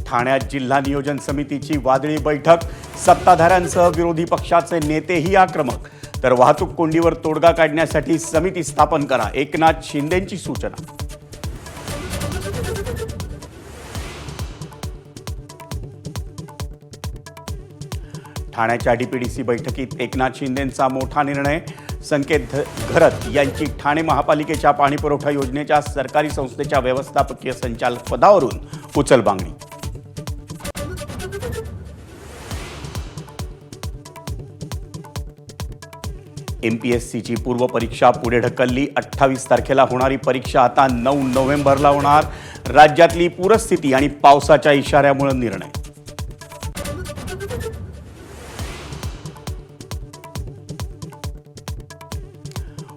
ठाण्यात जिल्हा नियोजन समितीची वादळी बैठक, सत्ताधाऱ्यांसह विरोधी पक्षाचे नेतेही आक्रमक, तर वाहतूक कोंडीवर तोडगा काढण्यासाठी समिती स्थापन करा, एकनाथ शिंदेंची सूचना. ठाण्याच्या डीपीडीसी बैठकीत एकनाथ शिंदेंचा मोठा निर्णय, संकेत घरत यांची ठाणे महापालिकेच्या पाणीपुरवठा योजनेच्या सरकारी संस्थेच्या व्यवस्थापकीय संचालक पदावरून उचलबांगडी. एमपीएससीची पूर्व परीक्षा पुढे ढकलली, 28 तारखेला होणारी परीक्षा आता 9 नोव्हेंबरला होणार. राज्यातली पूरस्थिती आणि पावसाच्या इशाऱ्यामुळे निर्णय.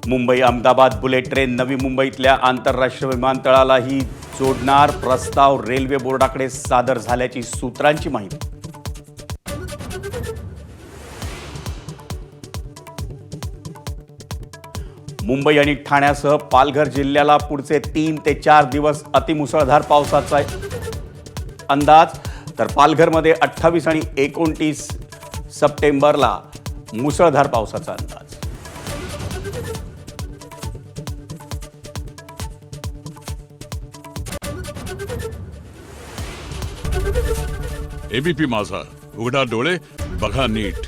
मुंबई अहमदाबाद बुलेट ट्रेन नवी मुंबईतल्या आंतरराष्ट्रीय विमानतळालाही जोडणार, प्रस्ताव रेल्वे बोर्डाकडे सादर झाल्याची सूत्रांची माहिती. मुंबई आणि ठाण्यासह पालघर जिल्ह्याला पुढचे 3 ते 4 दिवस अतिमुसळधार पावसाचा अंदाज, तर पालघरमध्ये 28 आणि 29 सप्टेंबरला मुसळधार पावसाचा अंदाज. एबीपी माझा, उघडा डोळे बघा नीट.